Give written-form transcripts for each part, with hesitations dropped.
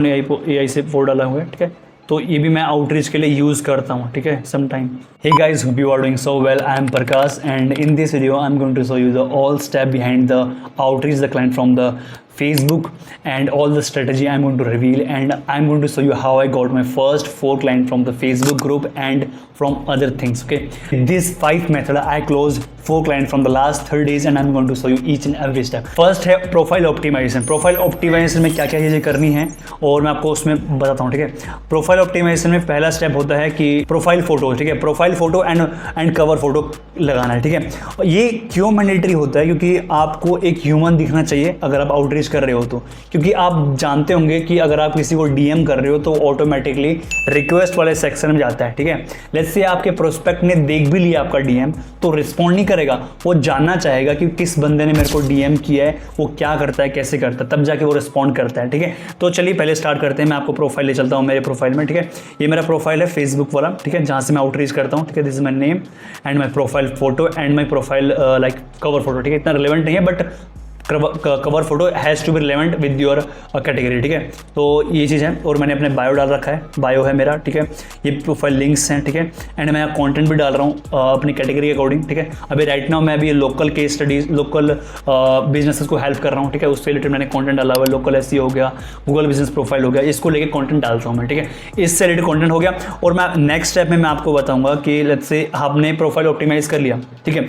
AI से four डाला हुआ है, ठीक है। तो ये भी मैं आउटरीच के लिए यूज़ करता हूँ, ठीक है, some time. Hey guys, hope you are doing so well. I am Prakash and in this video I am going to show you the all step behind the outreach the client from the Facebook and all the strategy I'm going to reveal, and I'm going to show you how I got my first 4 clients from the Facebook group and from other things. Okay, this 5 method I closed 4 clients from the last 30 days and I'm going to show you each and every step. First है profile optimisation. Profile optimisation में क्या क्या चीज़ें करनी है और मैं आपको उसमें बताता हूँ, ठीक है। प्रोफाइल ऑप्टिमाइजेशन में पहला स्टेप होता है कि प्रोफाइल फोटो, ठीक है, profile photo and cover photo लगाना है, ठीक है। ये क्यों मैंडेटरी होता है? क्योंकि आपको एक ह्यूमन दिखना चाहिए अगर आप आउटरीच कर रहे हो तो, क्योंकि आप जानते होंगे कि अगर आप किसी को डीएम कर रहे हो तो ऑटोमेटिकली रिक्वेस्ट वाले सेक्शन में जाता है, ठीक है। लेट्स से आपके प्रोस्पेक्ट ने देख भी लिया आपका डीएम तो रिस्पॉन्ड नहीं करेगा, वो जानना चाहेगा कि किस बंदे ने मेरे को डीएम किया है, वो क्या करता है, कैसे करता है, तब जाके वो रिस्पॉन्ड करता है, ठीक है। तो चलिए पहले स्टार्ट करते हैं। मैं आपको प्रोफाइल ले चलता हूँ मेरे प्रोफाइल में, ठीक है। ये मेरा प्रोफाइल है फेसबुक वाला, ठीक है, जहाँ से मैं आउटरीच करता हूँ, ठीक है। This is my name and my profile photo and my profile like cover photo, ठीक है। इतना रिलेवेंट नहीं है but cover photo has to be relevant with your category, ठीक है। तो ये चीज़ है और मैंने अपने बायो डाल रखा है, बायो है मेरा, ठीक है। ये प्रोफाइल लिंक्स हैं, ठीक है। एंड मैं कंटेंट भी डाल रहा हूँ अपनी कैटेगरी के अकॉर्डिंग, ठीक है। अभी राइट नाउ मैं अभी local case studies, local businesses को हेल्प कर रहा हूँ, ठीक है। उससे रिलेटेड मैंने कंटेंट डाला हुआ है। लोकल एसईओ हो गया, गूगल बिजनेस प्रोफाइल हो गया, इसको लेके कंटेंट डालता हूँ मैं, ठीक है। इससे रिलेटेड कंटेंट हो गया और मैं नेक्स्ट स्टेप में मैं आपको बताऊँगा कि लेट्स से आपने प्रोफाइल ऑप्टिमाइज कर लिया, ठीक है।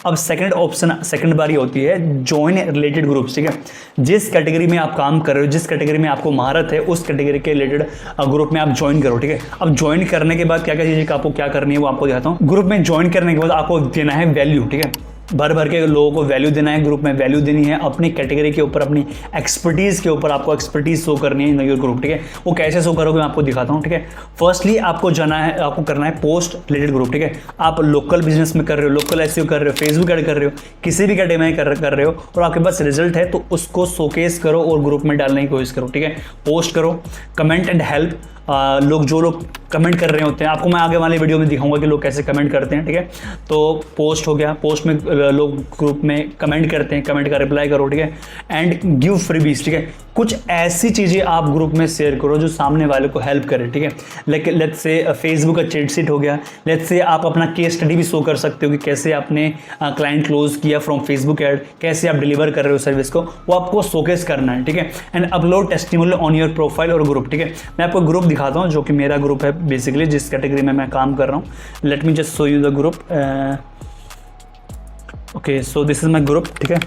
अब सेकंड बारी होती है ज्वाइन रिलेटेड ग्रुप्स, ठीक है। जिस कैटेगरी में आप काम कर रहे हो, जिस कैटेगरी में आपको महारत है, उस कैटेगरी के रिलेटेड ग्रुप में आप ज्वाइन करो, ठीक है। अब ज्वाइन करने के बाद क्या क्या चीज़ें आपको क्या करनी है वो आपको दिखाता हूँ। ग्रुप में ज्वाइन करने के बाद आपको देना है वैल्यू, ठीक है। भर भर के लोगों को वैल्यू देना है, ग्रुप में वैल्यू देनी है, अपनी कैटेगरी के ऊपर, अपनी एक्सपर्टीज़ के ऊपर आपको एक्सपर्टीज शो करनी है इन योर ग्रुप, ठीक है। वो कैसे शो करोगे मैं आपको दिखाता हूँ, ठीक है। फर्स्टली आपको जाना है, आपको करना है पोस्ट रिलेटेड ग्रुप, ठीक है। आप लोकल बिजनेस में कर रहे हो, लोकल एसईओ कर रहे हो, फेसबुक ऐड कर रहे हो, किसी भी कैटेगरी में कर रहे हो और आपके पास रिजल्ट है तो उसको शोकेस करो और ग्रुप में डालने की कोशिश करो, ठीक है। पोस्ट करो, कमेंट एंड हेल्प। जो लोग कमेंट कर रहे होते हैं, आपको मैं आगे वाली वीडियो में दिखाऊंगा कि लोग कैसे कमेंट करते हैं, ठीक है। तो पोस्ट हो गया, पोस्ट में लोग ग्रुप में कमेंट करते हैं, कमेंट का रिप्लाई करो, ठीक है। एंड गिव फ्रीबीज, ठीक है। कुछ ऐसी चीज़ें आप ग्रुप में शेयर करो जो सामने वाले को हेल्प करे, ठीक है। लाइक लेट्स से फेसबुक का चैट शीट हो गया, लेट्स से आप अपना केस स्टडी भी शो कर सकते हो कि कैसे आपने क्लाइंट क्लोज किया फ्रॉम फेसबुक ऐड, कैसे आप डिलीवर कर रहे हो सर्विस को, वो आपको शोकेस करना है, ठीक है। And upload testimonial on your profile और ग्रुप, ठीक है। मैं आपको ग्रुप दिखाता हूँ जो कि मेरा ग्रुप है बेसिकली, जिस कैटेगरी में मैं काम कर रहा हूँ। Late me just show you the group. Okay, so this is my group, ठीक है।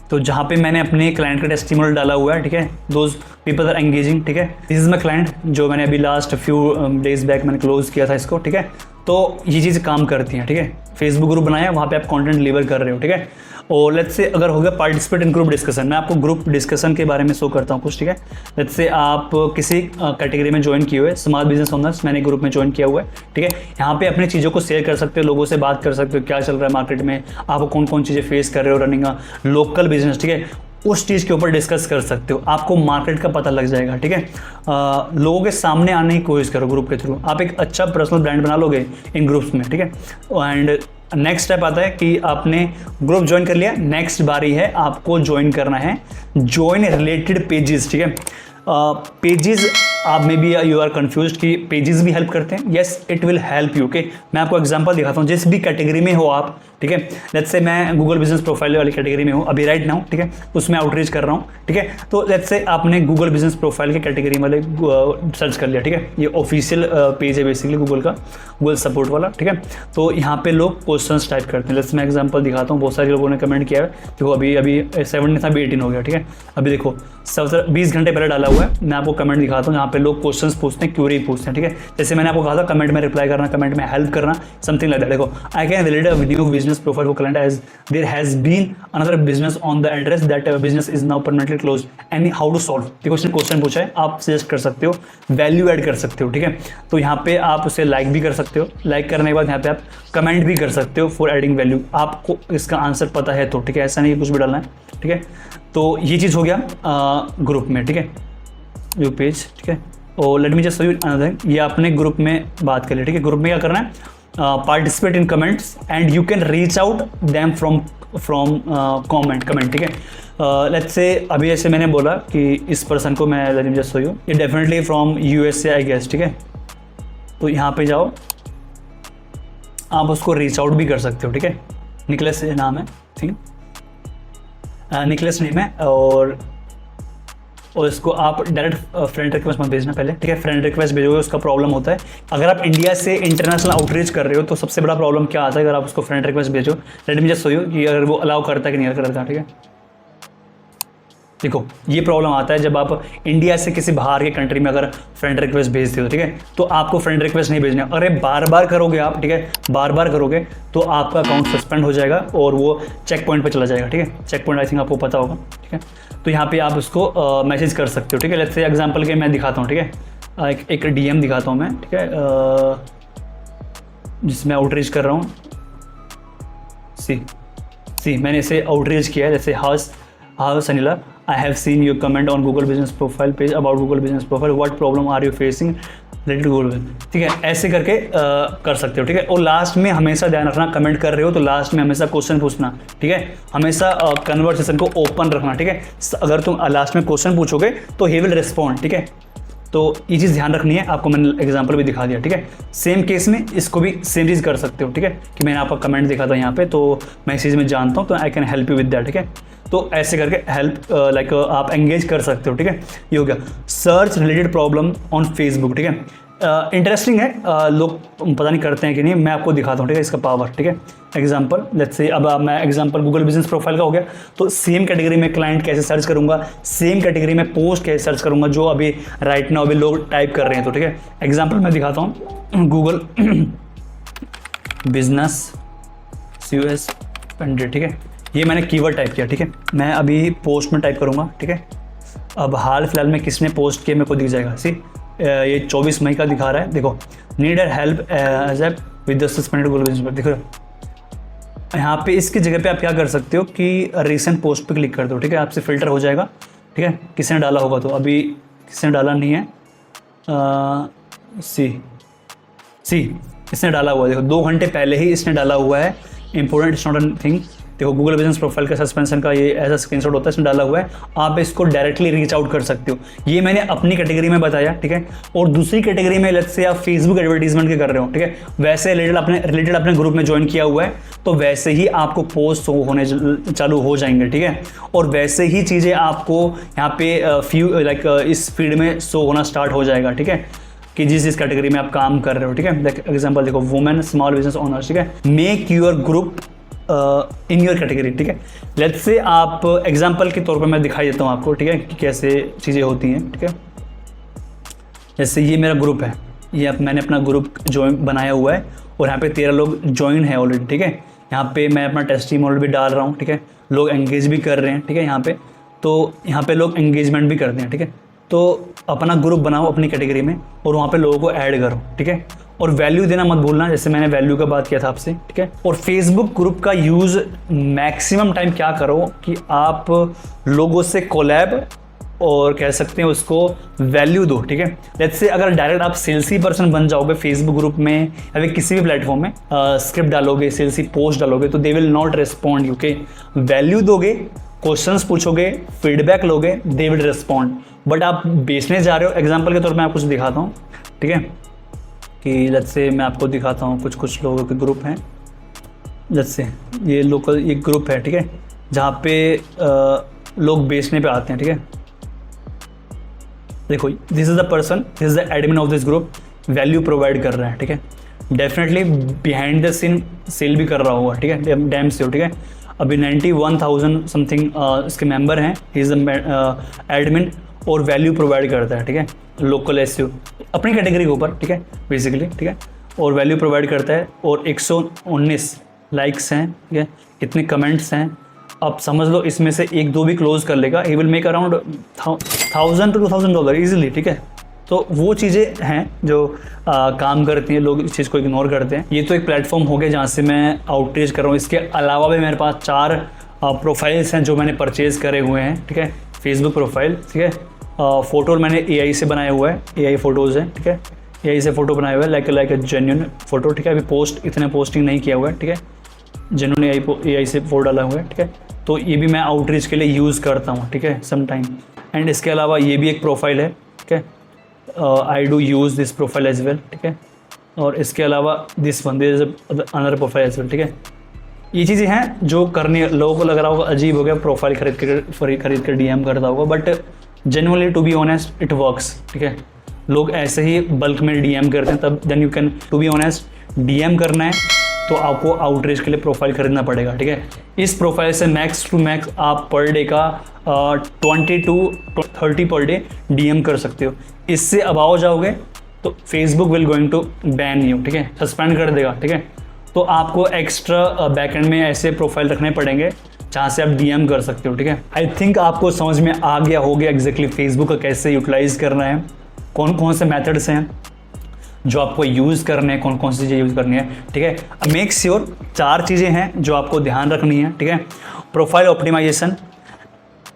तो जहाँ पे मैंने अपने क्लाइंट का टेस्टिमोनियल डाला हुआ है, ठीक है। दोज पीपल आर एंगेजिंग, ठीक है। दिस इज माई क्लाइंट जो मैंने अभी लास्ट फ्यू डेज बैक मैंने क्लोज किया था इसको, ठीक है। तो ये चीज़ काम करती हैं, ठीक है। फेसबुक ग्रुप बनाया, वहाँ पे आप कंटेंट डिलीवर कर रहे हो, ठीक है। और लेट्स से अगर हो गया पार्टिसिपेट इन ग्रुप डिस्कशन, मैं आपको ग्रुप डिस्कशन के बारे में शो करता हूँ कुछ, ठीक है। लेट्स से आप किसी कैटेगरी में ज्वाइन किए हुए, स्मॉल बिजनेस ओनर्स, मैंने ग्रुप में ज्वाइन किया हुआ है, ठीक है। यहाँ पे अपनी चीज़ों को शेयर कर सकते हो, लोगों से बात कर सकते हो, क्या चल रहा है मार्केट में, आप कौन कौन चीज़ें फेस कर रहे हो रनिंग लोकल बिजनेस, ठीक है। उस चीज़ के ऊपर डिस्कस कर सकते हो, आपको मार्केट का पता लग जाएगा, ठीक है। लोगों के सामने आने की कोशिश करो ग्रुप के थ्रू, आप एक अच्छा पर्सनल ब्रांड बना लोगे इन ग्रुप्स में, ठीक है। एंड नेक्स्ट स्टेप आता है कि आपने ग्रुप ज्वाइन कर लिया, नेक्स्ट बारी है आपको ज्वाइन करना है ज्वाइन रिलेटेड पेजेस, ठीक है। पेजेस आप maybe you are confuse कि पेजेस भी हेल्प करते हैं। Yes, it will help you, okay. मैं आपको एग्जांपल दिखाता हूँ। जिस भी कैटेगरी में हो आप, ठीक है। लेट्स से मैं गूगल बिजनेस प्रोफाइल वाली कैटेगरी में हूँ अभी राइट नाउ, ठीक है। उसमें आउटरीच कर रहा हूँ, ठीक है। तो लेट्स से आपने गूगल बिजनेस प्रोफाइल के कैटेगरी वाले सर्च कर लिया, ठीक है। ये ऑफिशियल पेज है बेसिकली गूगल का, गूगल सपोर्ट वाला, ठीक है। तो यहाँ पे लोग क्वेश्चंस टाइप करते हैं। लेट्स मैं एग्जांपल दिखाता हूँ। बहुत सारे लोगों ने कमेंट किया है, देखो अभी 7 था, अभी 18 हो गया, ठीक है। अभी देखो 20 घंटे पहले डाला हुआ है। मैं आपको कमेंट दिखाता हूँ जहाँ पे लोग क्वेश्चंस पूछते हैं, क्यूरी पूछते हैं, ठीक है। जैसे मैंने आपको कहा था कमेंट में रिप्लाई करना, कमेंट में हेल्प करना, समथिंग लाइक दैट। देखो, I can relate a new business profile for client as there has been another business on the address that business is now permanently close and how to solve. Question पूछा है, आप suggest कर सकते हो, value add कर सकते हो, ठीक है। तो यहाँ पे आप उसे लाइक भी कर सकते हो, लाइक करने के बाद यहाँ पे आप कमेंट भी कर सकते हो फॉर एडिंग वैल्यू, आपको इसका आंसर पता है तो, ठीक है। ऐसा नहीं कुछ भी डालना है, ठीक है। तो ये चीज़ हो गया ग्रुप में, ठीक है, व्यू पेज, ठीक है। और late me just show you another, ये आपने ग्रुप में बात कर ली, ठीक है। ग्रुप में क्या करना है, participate in comments and you can reach out them from from comment, ठीक है। लेट्स से अभी जैसे मैंने बोला कि इस पर्सन को मैं let me just show you, ये definitely from USA I guess, ठीक है। तो यहाँ पे जाओ, आप उसको रीच आउट भी कर सकते हो, ठीक है। निकलेस नाम है, ठीक, निकलेस नेम है, और इसको आप डायरेक्ट फ्रेंड रिक्वेस्ट मत भेजना पहले, ठीक है। फ्रेंड रिक्वेस्ट भेजोगे उसका प्रॉब्लम होता है। अगर आप इंडिया से इंटरनेशनल आउटरीच कर रहे हो तो सबसे बड़ा प्रॉब्लम क्या आता है, अगर आप उसको फ्रेंड रिक्वेस्ट भेजो, late me just show you कि अगर वो अलाउ करता है कि नहीं करता, ठीक है। देखो ये प्रॉब्लम आता है जब आप इंडिया से किसी बाहर के कंट्री में अगर फ्रेंड रिक्वेस्ट भेजते हो, ठीक है, तो आपको फ्रेंड रिक्वेस्ट नहीं भेजना। अरे बार बार करोगे आप, ठीक है, बार बार करोगे तो आपका अकाउंट सस्पेंड हो जाएगा और वो चेक पॉइंट पर चला जाएगा, ठीक है। चेक पॉइंट आई थिंक आपको पता होगा, ठीक है। तो यहाँ पे आप उसको मैसेज कर सकते हो, ठीक है। लेट्स से एग्जांपल के मैं दिखाता हूँ, ठीक है। एक डीएम दिखाता हूँ मैं, ठीक है, जिसमें आउटरीच कर रहा हूँ। सी मैंने इसे आउटरीच किया है, जैसे how सनीला, I have seen your comment on Google Business Profile page about Google Business Profile. What problem are you facing related to Google? ठीक है, ऐसे करके कर सकते हो, ठीक है। और लास्ट में हमेशा ध्यान रखना, कमेंट कर रहे हो तो लास्ट में हमेशा क्वेश्चन पूछना, ठीक है। हमेशा कन्वर्सेशन को ओपन रखना, ठीक है। अगर तुम लास्ट में क्वेश्चन पूछोगे तो ही विल रिस्पॉन्ड, ठीक है। तो ये चीज़ ध्यान रखनी है, आपको मैंने एग्जांपल भी दिखा दिया, ठीक है। सेम केस में इसको भी सेम चीज़ कर सकते हो, ठीक है, कि मैंने आपका कमेंट देखा था यहाँ पे, तो मैं इस चीज़ में जानता हूँ, तो I can help you with that, ठीक है। तो ऐसे करके हेल्प लाइक आप एंगेज कर सकते हो, ठीक है। ये हो गया search related problem on Facebook, ठीक है। इंटरेस्टिंग है, लोग पता नहीं करते हैं कि नहीं, मैं आपको दिखाता हूँ, ठीक है, इसका पावर, ठीक है। एग्जांपल लेट्स से अब मैं एग्जांपल गूगल बिजनेस प्रोफाइल का हो गया, तो सेम कैटेगरी में क्लाइंट कैसे सर्च करूँगा, सेम कैटेगरी में पोस्ट कैसे सर्च करूँगा जो अभी राइट नाउ अभी लोग टाइप कर रहे हैं, तो ठीक है। एग्जाम्पल मैं दिखाता हूँ, गूगल बिजनेस US 100, ठीक है। ये मैंने कीवर्ड टाइप किया, ठीक है। मैं अभी पोस्ट में टाइप करूँगा, ठीक है। अब हाल फिलहाल में किसने पोस्ट किया मेरे को दिख जाएगा, सी ये 24 मई का दिखा रहा है, देखो, need help as a with the suspended Google business, देखो यहाँ पे इसकी जगह पे आप क्या कर सकते हो कि रिसेंट पोस्ट पे क्लिक कर दो, ठीक है। आपसे फिल्टर हो जाएगा, ठीक है, किसने डाला होगा, तो अभी किसने डाला नहीं है, सी इसने डाला हुआ है, देखो 2 घंटे पहले ही इसने डाला हुआ है, important it's not a thing. देखो गूगल बिजनेस प्रोफाइल का सस्पेंशन का ये ऐसा स्क्रीनशॉट होता है, इसमें डाला हुआ है, आप इसको डायरेक्टली रीच आउट कर सकते हो। ये मैंने अपनी कैटेगरी में बताया, ठीक है। और दूसरी कैटेगरी में लेट्स से आप फेसबुक एडवर्टीजमेंट के कर रहे हो, ठीक है, वैसे रिलेटेड अपने ग्रुप में ज्वाइन किया हुआ है, तो वैसे ही आपको पोस्ट होने चालू हो जाएंगे, ठीक है। और वैसे ही चीज़ें आपको यहाँ पे इस फीड में शो होना स्टार्ट हो जाएगा, ठीक है, कि जिस कैटेगरी में आप काम कर रहे हो, ठीक है। एग्जाम्पल देखो, वुमेन स्मॉल बिजनेस ओनर्स, ठीक है, make your group in your category, ठीक है। लेट्स से आप एग्जाम्पल के तौर पर मैं दिखाई देता हूँ आपको, ठीक है, कि कैसे चीज़ें होती हैं, ठीक है। जैसे ये मेरा ग्रुप है, ये मैंने अपना ग्रुप ज्वाइन बनाया हुआ है और यहाँ पे 13 लोग ज्वाइन है ऑलरेडी, ठीक है। यहाँ पे मैं अपना टेस्टिमोनियल भी डाल रहा हूँ, ठीक है, लोग एंगेज भी कर रहे हैं, ठीक है। यहाँ पे लोग एंगेजमेंट भी करते हैं, ठीक है। तो अपना ग्रुप बनाओ अपनी कैटेगरी में और वहाँ पे लोगों को ऐड करो, ठीक है। और वैल्यू देना मत भूलना, जैसे मैंने वैल्यू का बात किया था आपसे, ठीक है। और फेसबुक ग्रुप का यूज़ मैक्सिमम टाइम क्या करो कि आप लोगों से कोलैब और कह सकते हैं उसको वैल्यू दो, ठीक है। लेट्स से अगर डायरेक्ट आप सेल्सी पर्सन बन जाओगे फेसबुक ग्रुप में या फिर किसी भी प्लेटफॉर्म में, स्क्रिप्ट डालोगे, सेल्सी पोस्ट डालोगे, तो they will not respond you, के वैल्यू दोगे, क्वेश्चंस पूछोगे, फीडबैक लोगे, दे विल रिस्पॉन्ड। बट आप बेचने जा रहे हो, एग्जाम्पल के तौर पर मैं आपको कुछ दिखाता हूँ, ठीक है, कि लेट्स से मैं आपको दिखाता हूँ कुछ लोगों के ग्रुप हैं। लेट्स से ये लोकल एक ग्रुप है, ठीक है, जहाँ पे लोग बेचने पे आते हैं, ठीक है। देखो this is the person, this is the admin of this group, value provide कर रहा है, ठीक है। Definitely behind the scene sell भी कर रहा होगा, ठीक है, डैम से, ठीक है। अभी 91,000 समथिंग इसके मेंबर हैं, ही इज़ द एडमिन और वैल्यू प्रोवाइड करता है, ठीक है, लोकल एसईओ अपनी कैटेगरी के ऊपर, ठीक है, बेसिकली, ठीक है। और वैल्यू प्रोवाइड करता है और 119 लाइक्स हैं, ठीक है, इतने कमेंट्स हैं। अब समझ लो इसमें से 1-2 भी क्लोज कर लेगा, he will make around $1,000 to $2,000 easily, ठीक है। तो वो चीज़ें हैं जो काम करती हैं, लोग इस चीज़ को इग्नोर करते हैं। ये तो एक प्लेटफॉर्म हो गया जहाँ से मैं आउटरीच कर रहा हूँ। इसके अलावा भी मेरे पास 4 प्रोफाइल्स हैं जो मैंने परचेज़ करे हुए हैं, ठीक है, फेसबुक प्रोफाइल, ठीक है। फ़ोटो मैंने AI से बनाया हुआ है, AI फ़ोटोज़ है, ठीक है, AI से फ़ोटो बनाया हुआ है, लाइक अ जेन्युइन फ़ोटो, ठीक है। अभी इतने पोस्टिंग नहीं किया हुआ है, ठीक है। जिन्होंने AI से वो डाला हुआ है, ठीक है। तो ये भी मैं आउटरीच के लिए यूज़ करता हूँ, ठीक है, सम टाइम। एंड इसके अलावा ये भी एक प्रोफाइल है, ठीक है, I do use this profile as well, ठीक है। और इसके अलावा this one this another profile as well, ठीक है। ये चीज़ें हैं जो करनी, लोगों को लग रहा होगा अजीब हो गया, प्रोफाइल खरीद कर DM करता होगा, but genuinely to be honest it works, ठीक है। लोग ऐसे ही बल्क में DM करते हैं, तब then you can, to be honest DM करना है तो आपको आउटरीच के लिए प्रोफाइल खरीदना पड़ेगा, ठीक है। इस प्रोफाइल से मैक्स टू मैक्स आप पर डे का 20 to 30 पर डे DM कर सकते हो। इससे अबाव जाओगे तो Facebook will going to ban you, ठीक है, सस्पेंड कर देगा, ठीक है। तो आपको एक्स्ट्रा बैकएंड में ऐसे प्रोफाइल रखने पड़ेंगे जहाँ से आप DM कर सकते हो, ठीक है। आई थिंक आपको समझ में आ गया होगा एग्जैक्टली फेसबुक का कैसे यूटिलाइज करना है, कौन कौन से मेथड्स हैं जो आपको यूज़ करने हैं, कौन कौन सी चीज़ें यूज़ करनी है, ठीक है। मेक श्योर 4 चीज़ें हैं जो आपको ध्यान रखनी है, ठीक है। Profile optimization,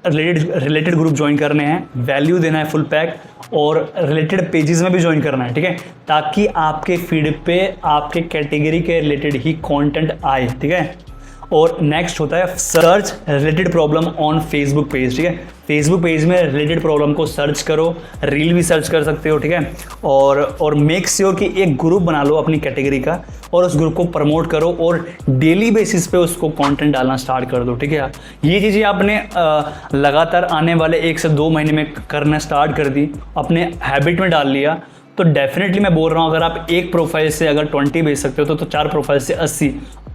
related group join करने हैं, वैल्यू देना है फुल पैक, और रिलेटेड पेजेस में भी ज्वाइन करना है, ठीक है, ताकि आपके फीड पे आपके कैटेगरी के रिलेटेड ही कंटेंट आए, ठीक है। और नेक्स्ट होता है search related problem on Facebook page, ठीक है। फेसबुक पेज में रिलेटेड प्रॉब्लम को सर्च करो, रील भी सर्च कर सकते हो, ठीक है। और मेक श्योर कि एक ग्रुप बना लो अपनी कैटेगरी का और उस ग्रुप को प्रमोट करो और डेली बेसिस पे उसको कंटेंट डालना स्टार्ट कर दो, ठीक है। ये चीज़ें आपने लगातार आने वाले 1 से 2 महीने में करना स्टार्ट कर दी, अपने हैबिट में डाल लिया, तो डेफिनेटली मैं बोल रहा हूँ अगर आप एक प्रोफाइल से अगर 20 भेज सकते हो तो 4 प्रोफाइल से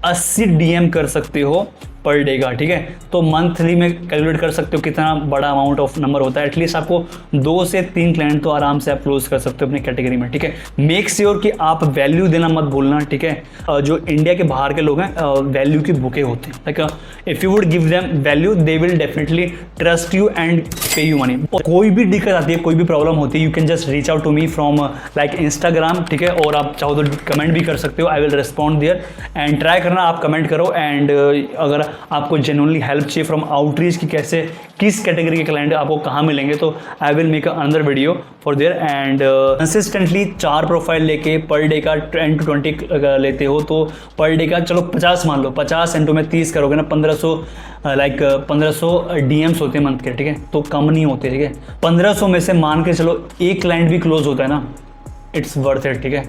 80 DM कर सकते हो पर डे का, ठीक है। तो मंथली में कैलकुलेट कर सकते हो कितना बड़ा अमाउंट ऑफ नंबर होता है। एटलीस्ट आपको 2 से 3 क्लाइंट तो आराम से आप क्लोज कर सकते हो अपनी कैटेगरी में, ठीक है। मेक श्योर कि आप वैल्यू देना मत भूलना, ठीक है। जो इंडिया के बाहर के लोग हैं वैल्यू की भूखे होते हैं, like if you would give them value they will definitely trust you and पे यू मनी। कोई भी दिक्कत आती है, कोई भी प्रॉब्लम होती है, you can just reach out to me from like Instagram, ठीक है। और आप चाहो तो कमेंट भी कर सकते हो, I will respond there. And try करना, आप कमेंट करो। एंड अगर आपको जेन्युइनली हेल्प चाहिए फ्रॉम आउटरीच की कैसे, किस कैटेगरी के क्लाइंट आपको कहाँ मिलेंगे, तो आई will make another video for their. And consistently 4 profile लेके पर डे का 10 to 20 लेते हो तो पर डे का चलो 50 मान लो, 50 इंटू में 30 करोगे ना, 1500 लाइक 1500 DMs होते हैं मंथ के, ठीक है। तो कम नहीं होते, ठीक है। 1500 में से मान के चलो एक क्लाइंट भी क्लोज होता है ना, इट्स वर्थ इट, ठीक है।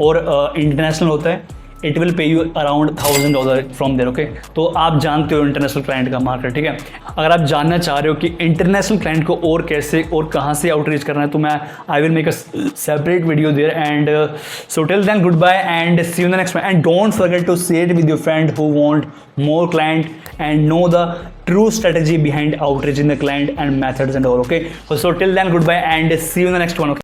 और इंटरनेशनल होता है, it will pay you around $1000 from there, okay. तो आप जानते हो इंटरनेशनल क्लाइंट का मार्केट, ठीक है। अगर आप जानना चाह रहे हो कि इंटरनेशनल क्लाइंट को और कैसे और कहाँ से आउटरीच करना है, तो मैं I will make a separate video there. And so till then good bye and see you in the next one. And don't forget to share it with your friend who want more client and know the true strategy behind outreach in the client and methods and all, okay. So till then goodbye and see you in the next one, okay.